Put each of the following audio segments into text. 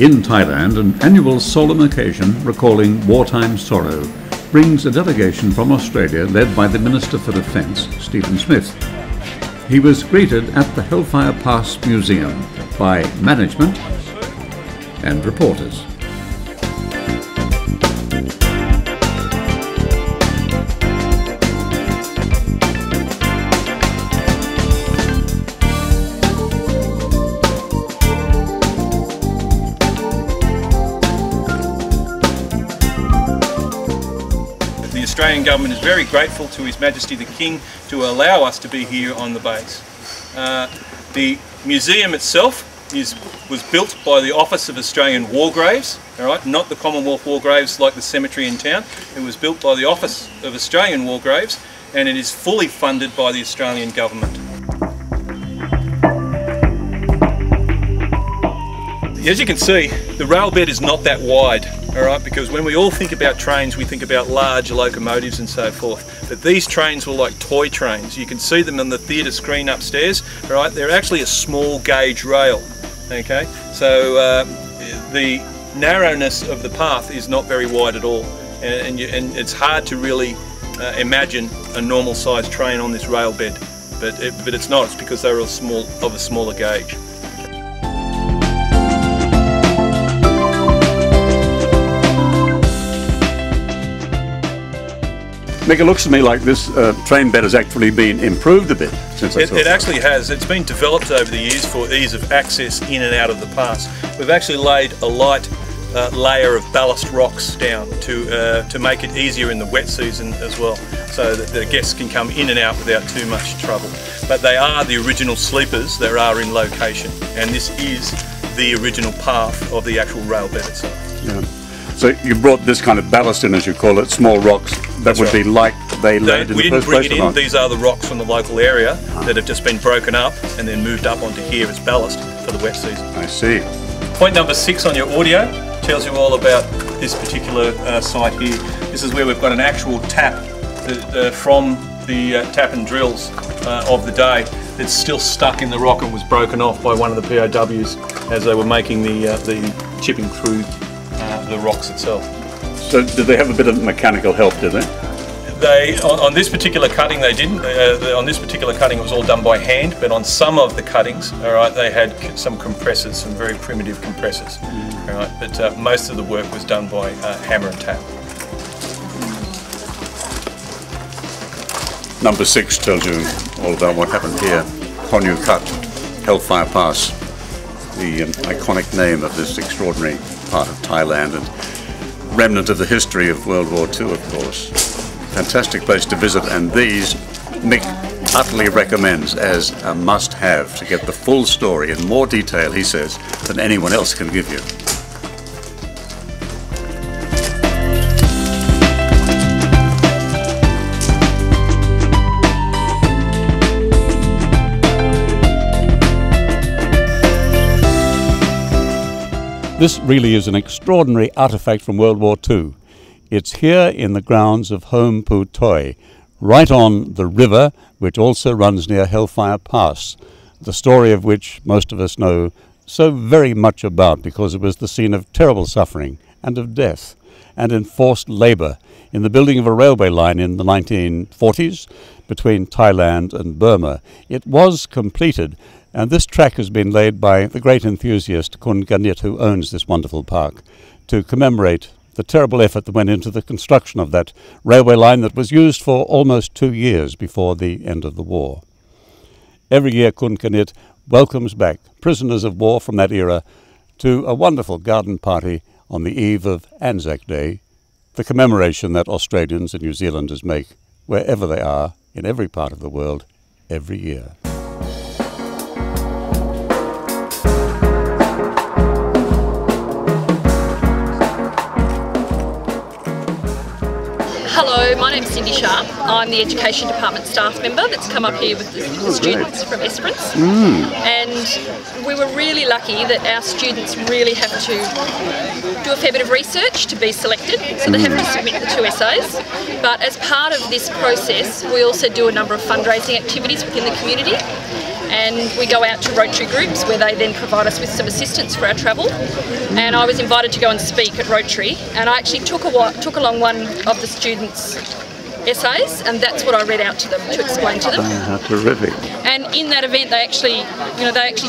In Thailand, an annual solemn occasion recalling wartime sorrow brings a delegation from Australia led by the Minister for Defence, Stephen Smith. He was greeted at the Hellfire Pass Museum by management and reporters. The Australian Government is very grateful to His Majesty the King to allow us to be here on the base. The museum itself was built by the Office of Australian War Graves, not the Commonwealth War Graves like the cemetery in town. It was built by the Office of Australian War Graves, and it is fully funded by the Australian Government. As you can see, the rail bed is not that wide, because when we all think about trains, we think about large locomotives and so forth. But these trains were like toy trains. You can see them on the theatre screen upstairs. They're actually a small gauge rail. Okay, so the narrowness of the path is not very wide at all, and it's hard to really imagine a normal sized train on this rail bed. But it's not. It's because they were of a smaller gauge. Mick, it looks to me like this train bed has actually been improved a bit since I saw it. It actually has. It's been developed over the years for ease of access in and out of the pass. We've actually laid a light layer of ballast rocks down to make it easier in the wet season as well, so that the guests can come in and out without too much trouble. But they are the original sleepers that are in location, and this is the original path of the actual rail bed itself. Yeah. So you brought this kind of ballast in, as you call it, small rocks that would be like they laid in the first place? We didn't bring it in. These are the rocks from the local area that have just been broken up and then moved up onto here as ballast for the wet season. I see. Point number 6 on your audio tells you all about this particular site here. This is where we've got an actual tap from the tap and drills of the day that's still stuck in the rock and was broken off by one of the POWs as they were making the chipping through the rocks itself. So did they have a bit of mechanical help, did they? On this particular cutting they didn't. On this particular cutting it was all done by hand, but on some of the cuttings, they had some compressors, some very primitive compressors. But most of the work was done by hammer and tap. Number 6 tells you all about what happened here. Konyu Cut, Hellfire Pass, the iconic name of this extraordinary part of Thailand and remnant of the history of World War II, of course. Fantastic place to visit, and these Mick utterly recommends as a must-have to get the full story in more detail, he says, than anyone else can give you. This really is an extraordinary artefact from World War II. It's here in the grounds of Home P.O.W, right on the river, which also runs near Hellfire Pass, the story of which most of us know so very much about because it was the scene of terrible suffering and of death and enforced labour in the building of a railway line in the 1940s between Thailand and Burma. It was completed, and this track has been laid by the great enthusiast Kun Ganit, who owns this wonderful park, to commemorate the terrible effort that went into the construction of that railway line that was used for almost 2 years before the end of the war. Every year Kun Ganit welcomes back prisoners of war from that era to a wonderful garden party on the eve of ANZAC Day, the commemoration that Australians and New Zealanders make wherever they are in every part of the world every year. Hello, my name's Cindy Sharp. I'm the Education Department staff member that's come up here with the students from Esperance. And we were really lucky that our students really have to do a fair bit of research to be selected, so they have to submit the 2 essays. But as part of this process, we also do a number of fundraising activities within the community. and we go out to Rotary groups where they then provide us with some assistance for our travel. And I was invited to go and speak at Rotary, and I actually took along one of the students' essays, and that's what I read out to them to explain to them. How terrific! And in that event, they actually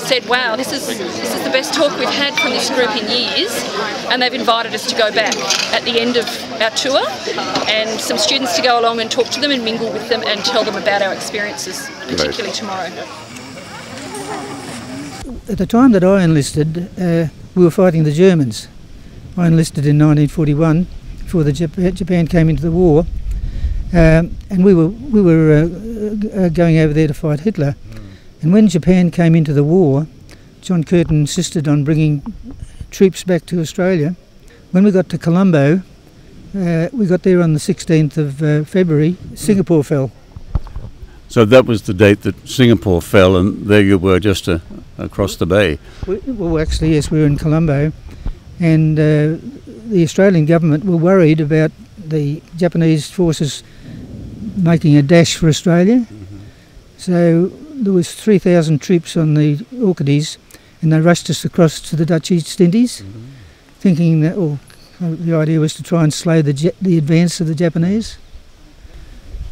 said, "Wow, this is the best talk we've had from this group in years," and they've invited us to go back at the end of our tour, and some students to go along and talk to them and mingle with them and tell them about our experiences, particularly tomorrow. At the time that I enlisted, we were fighting the Germans. I enlisted in 1941 before Japan came into the war. And we were going over there to fight Hitler. And when Japan came into the war, John Curtin insisted on bringing troops back to Australia. When we got to Colombo, we got there on the 16th of February, Singapore fell. So that was the date that Singapore fell, and there you were just across the bay. Well, actually, yes, we were in Colombo. And the Australian government were worried about the Japanese forces making a dash for Australia. So there was 3,000 troops on the Orchids, and they rushed us across to the Dutch East Indies, thinking that the idea was to try and slow the advance of the Japanese.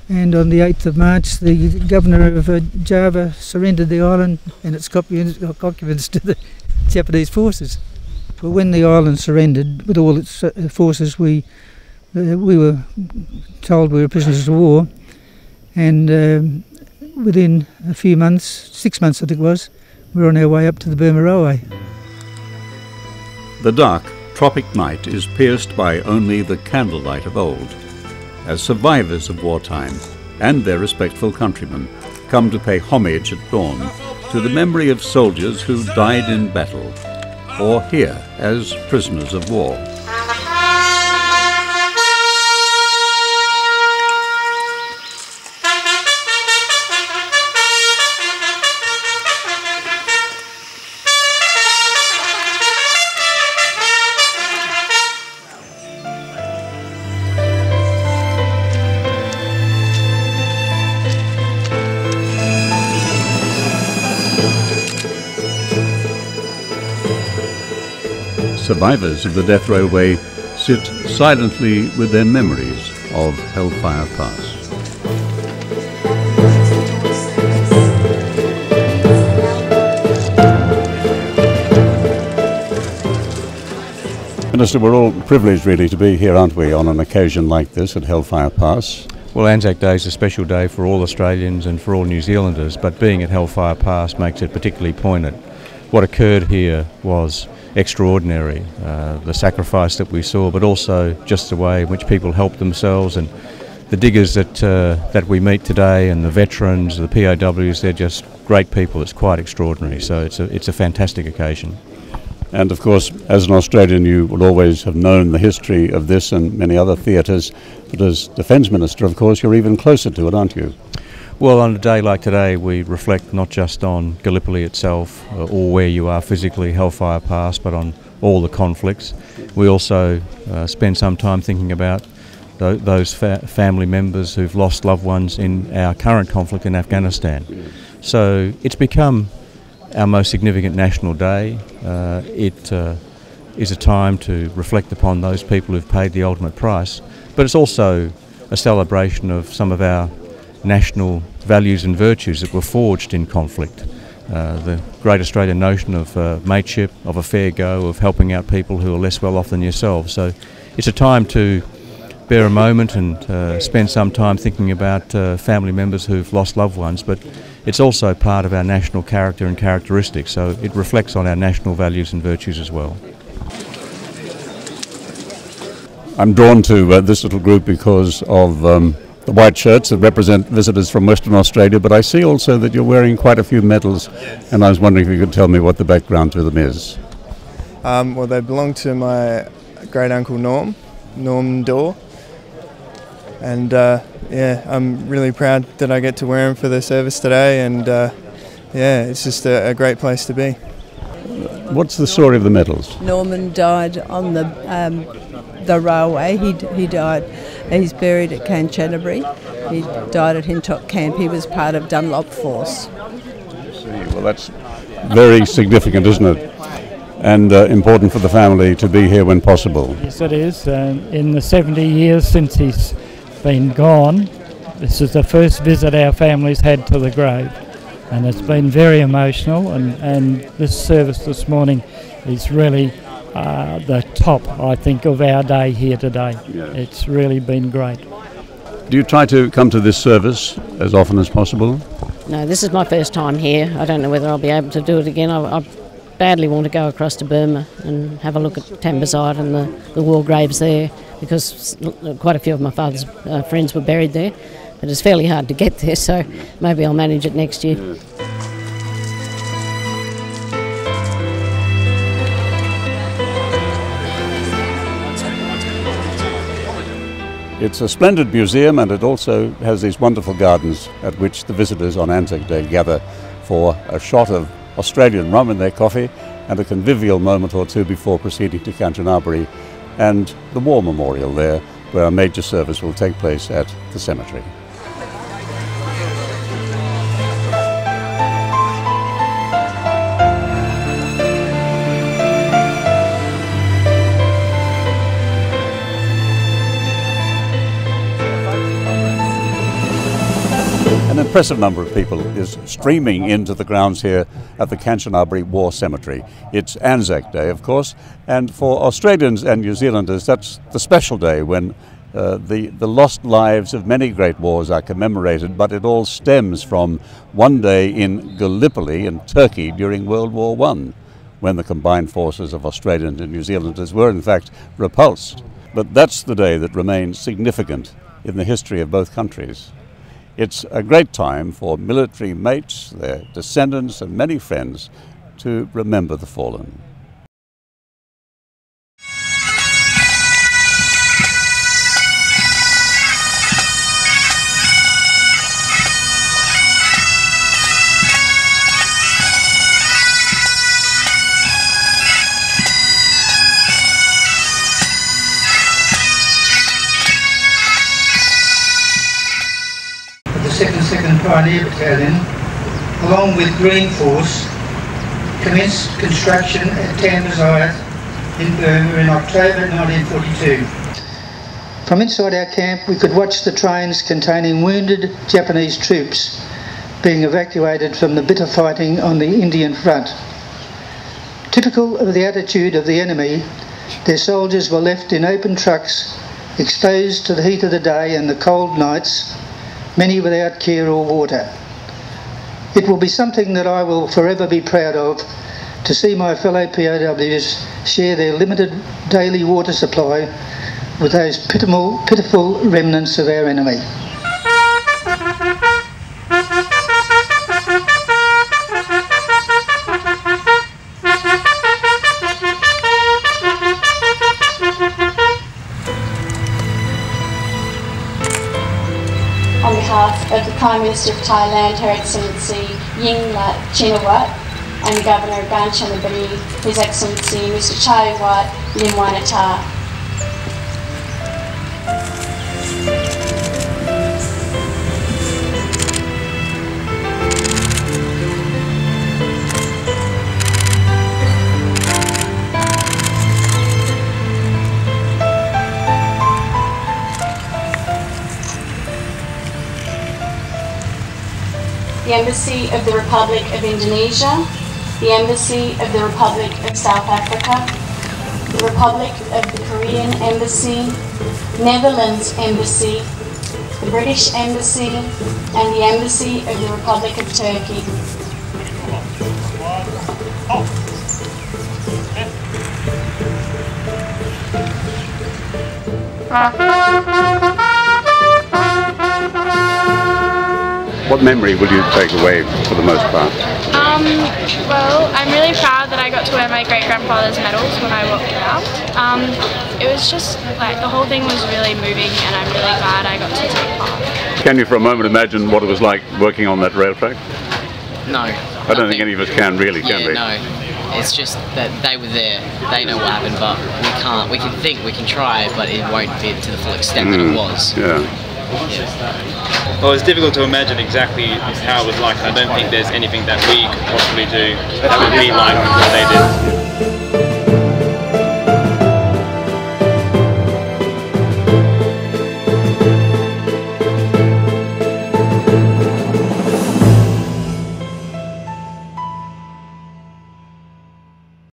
And on the 8th of March, the governor of Java surrendered the island and its occupants to the Japanese forces. But when the island surrendered with all its forces, we were told we were prisoners of war, and within a few months, 6 months I think it was, we were on our way up to the Burma Railway. The dark, tropic night is pierced by only the candlelight of old, as survivors of wartime and their respectful countrymen come to pay homage at dawn to the memory of soldiers who died in battle, or here as prisoners of war. Survivors of the death railway sit silently with their memories of Hellfire Pass. Minister, we're all privileged really to be here, aren't we, on an occasion like this at Hellfire Pass? Well, ANZAC Day is a special day for all Australians and for all New Zealanders, but being at Hellfire Pass makes it particularly poignant. What occurred here was extraordinary, the sacrifice that we saw, but also just the way in which people helped themselves, and the diggers that we meet today and the veterans, the P.O.Ws, they're just great people. It's quite extraordinary, so it's a fantastic occasion. And of course, as an Australian, you will always have known the history of this and many other theatres, but as Defence Minister, of course, you're even closer to it, aren't you? Well, on a day like today, we reflect not just on Gallipoli itself or where you are physically, Hellfire Pass, but on all the conflicts. We also spend some time thinking about those family members who've lost loved ones in our current conflict in Afghanistan. So it's become our most significant national day. It is a time to reflect upon those people who've paid the ultimate price, but it's also a celebration of some of our national values and virtues that were forged in conflict. The great Australian notion of mateship, of a fair go, of helping out people who are less well off than yourselves. So it's a time to bear a moment and spend some time thinking about family members who've lost loved ones, but it's also part of our national character and characteristics, so it reflects on our national values and virtues as well. I'm drawn to this little group because of the white shirts that represent visitors from Western Australia, but I see also that you're wearing quite a few medals, and I was wondering if you could tell me what the background to them is. Well, they belong to my great uncle Norm Dorr, and yeah, I'm really proud that I get to wear them for the service today, and yeah, it's just a great place to be. What's the story of the medals? Norman died on the railway. He died. He's buried at Kanchanaburi. He died at Hintock Camp. He was part of Dunlop Force. Well, that's very significant, isn't it? And important for the family to be here when possible. Yes, it is. In the 70 years since he's been gone, this is the first visit our family's had to the grave. And it's been very emotional, and this service this morning is really the top, I think, of our day here today. Yeah. It's really been great. Do you try to come to this service as often as possible? No, this is my first time here. I don't know whether I'll be able to do it again. I badly want to go across to Burma and have a look at Tambasite and the war graves there, because quite a few of my father's friends were buried there. But it's fairly hard to get there, so maybe I'll manage it next year. Yeah. It's a splendid museum, and it also has these wonderful gardens at which the visitors on ANZAC Day gather for a shot of Australian rum in their coffee and a convivial moment or two before proceeding to Kanchanaburi and the War Memorial there, where a major service will take place at the cemetery. An impressive number of people is streaming into the grounds here at the Kanchanaburi War Cemetery. It's ANZAC Day, of course, and for Australians and New Zealanders, that's the special day when the lost lives of many great wars are commemorated, but it all stems from one day in Gallipoli in Turkey during World War I, when the combined forces of Australians and New Zealanders were in fact repulsed. But that's the day that remains significant in the history of both countries. It's a great time for military mates, their descendants and many friends to remember the fallen. The 2nd Pioneer Battalion, along with Green Force, commenced construction at Tambasite in Burma in October 1942. From inside our camp we could watch the trains containing wounded Japanese troops being evacuated from the bitter fighting on the Indian front. Typical of the attitude of the enemy, their soldiers were left in open trucks, exposed to the heat of the day and the cold nights, many without care or water. It will be something that I will forever be proud of, to see my fellow POWs share their limited daily water supply with those pitiful remnants of our enemy. On behalf of the Prime Minister of Thailand, Her Excellency Yingluck Chinawat, and the Governor of Kanchanaburi, His Excellency Mr. Chaiwat Limwanata. The Embassy of the Republic of Indonesia, the Embassy of the Republic of South Africa, the Republic of the Korean Embassy, Netherlands Embassy, the British Embassy, and the Embassy of the Republic of Turkey. What memory will you take away for the most part? Well, I'm really proud that I got to wear my great-grandfather's medals when I walked around. It was just, like, the whole thing was really moving, and I'm really glad I got to take part. Can you for a moment imagine what it was like working on that rail track? No. I don't think any of us can really, can we? No. It's just that they were there, they know what happened, but we can't. We can think, we can try, but it won't be to the full extent that it was. Yeah. Well, it's difficult to imagine exactly how it was like. I don't think there's anything that we could possibly do that would be like what they did.